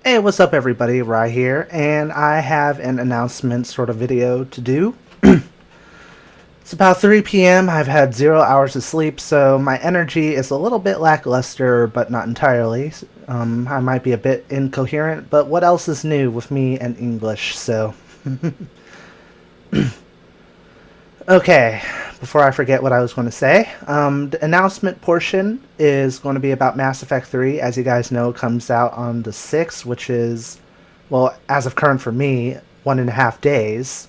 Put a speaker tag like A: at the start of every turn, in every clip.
A: Hey, what's up everybody, Rye here, and I have an announcement sort of video to do. It's about 3 p.m., I've had 0 hours of sleep, so my energy is a little bit lackluster, but not entirely. I might be a bit incoherent, but what else is new with me and English, so... Okay, before I forget what I was going to say, the announcement portion is going to be about Mass Effect 3. As you guys know, it comes out on the 6th, which is, well, as of current for me, 1.5 days.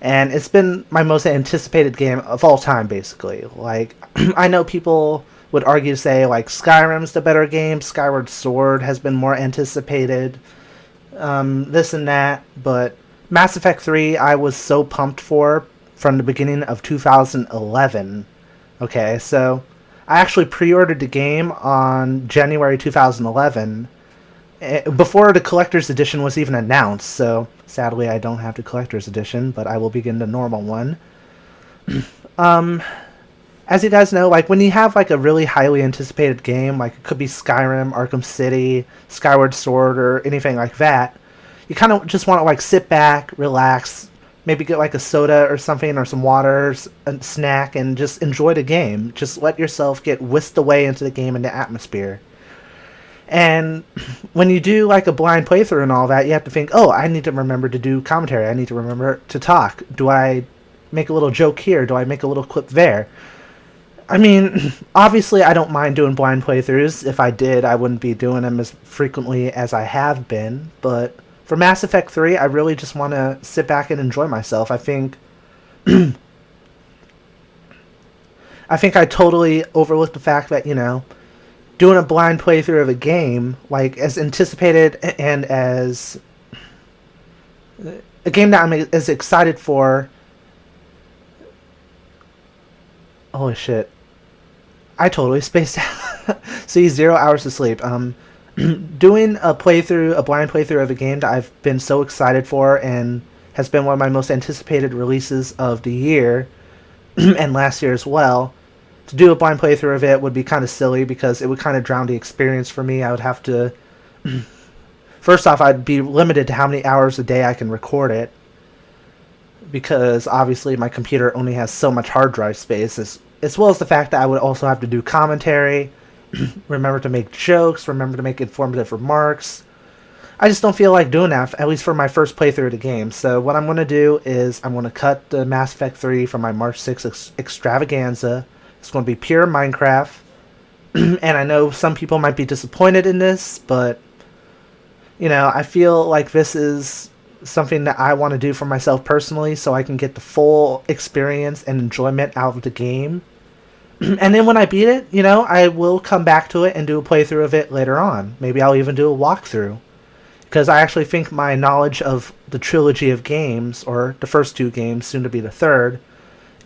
A: And it's been my most anticipated game of all time, basically. Like, I know people would argue to say, like, Skyrim's the better game, Skyward Sword has been more anticipated, this and that, but Mass Effect 3 I was so pumped for from the beginning of 2011. Okay, so I actually pre-ordered the game on January 2011 before the collector's edition was even announced, so sadly I don't have the collector's edition, but I will begin the normal one. um, as you guys know, like when you have like a really highly anticipated game, like it could be Skyrim, Arkham City, Skyward Sword, or anything like that, you kind of just want to like sit back, relax, maybe get like a soda or something, or some water, a snack, and just enjoy the game. Just let yourself get whisked away into the game and the atmosphere. And when you do like a blind playthrough and all that, you have to think, oh, I need to remember to do commentary. I need to remember to talk. Do I make a little joke here? Do I make a little clip there? I mean, obviously I don't mind doing blind playthroughs. If I did, I wouldn't be doing them as frequently as I have been. But for Mass Effect 3, I really just want to sit back and enjoy myself. I think I totally overlooked the fact that, doing a blind playthrough of a game, like as anticipated and as a game that I'm as excited for. Holy shit. I totally spaced out. See, 0 hours of sleep. Doing a blind playthrough of a game that I've been so excited for and has been one of my most anticipated releases of the year and last year as well. To do a blind playthrough of it would be kind of silly because it would kind of drown the experience for me. I would have to... First off, I'd be limited to how many hours a day I can record it, because obviously my computer only has so much hard drive space, as well as the fact that I would also have to do commentary, remember to make jokes, remember to make informative remarks. I just don't feel like doing that, at least for my first playthrough of the game. So what I'm going to do is I'm going to cut the Mass Effect 3 from my March 6th extravaganza. It's going to be pure Minecraft. And I know some people might be disappointed in this, but, I feel like this is something that I want to do for myself personally so I can get the full experience and enjoyment out of the game. And then when I beat it, I will come back to it and do a playthrough of it later on. Maybe I'll even do a walkthrough. Because I actually think my knowledge of the trilogy of games, or the first two games, soon to be the third,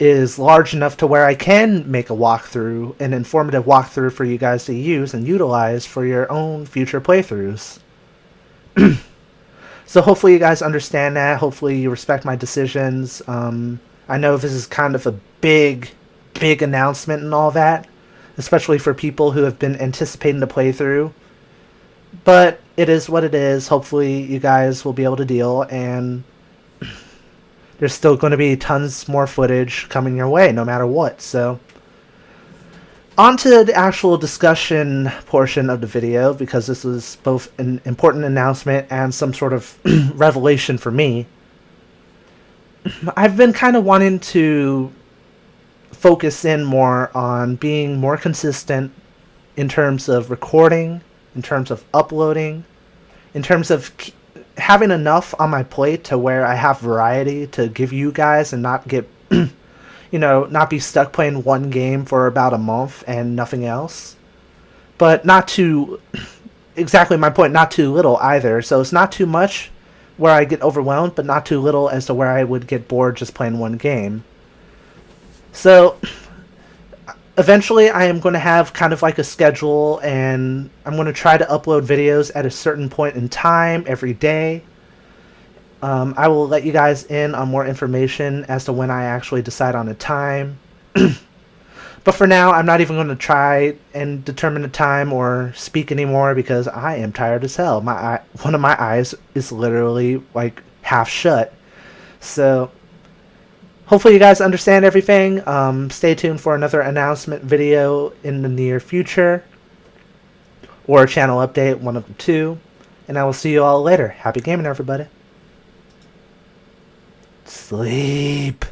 A: is large enough to where I can make a walkthrough, an informative walkthrough for you guys to use and utilize for your own future playthroughs. So hopefully you guys understand that. Hopefully you respect my decisions. I know this is kind of a big announcement and all that, especially for people who have been anticipating the playthrough. But it is what it is. Hopefully you guys will be able to deal, and there's still going to be tons more footage coming your way no matter what. So on to the actual discussion portion of the video, because this is both an important announcement and some sort of revelation for me. I've been kind of wanting to focus in more on being more consistent in terms of recording, in terms of uploading, in terms of having enough on my plate to where I have variety to give you guys and not get not be stuck playing one game for about a month and nothing else. But not too, exactly my point, not too little either. So it's not too much where I get overwhelmed, but not too little as to where I would get bored just playing one game. So eventually I am going to have kind of like a schedule, and I'm going to try to upload videos at a certain point in time every day. I will let you guys in on more information as to when I actually decide on a time. But But for now, I'm not even going to try and determine the time or speak anymore because I am tired as hell. One of my eyes is literally like half shut. So hopefully you guys understand everything. Stay tuned for another announcement video in the near future, or a channel update, one of the two. And I will see you all later. Happy gaming, everybody. Sleep.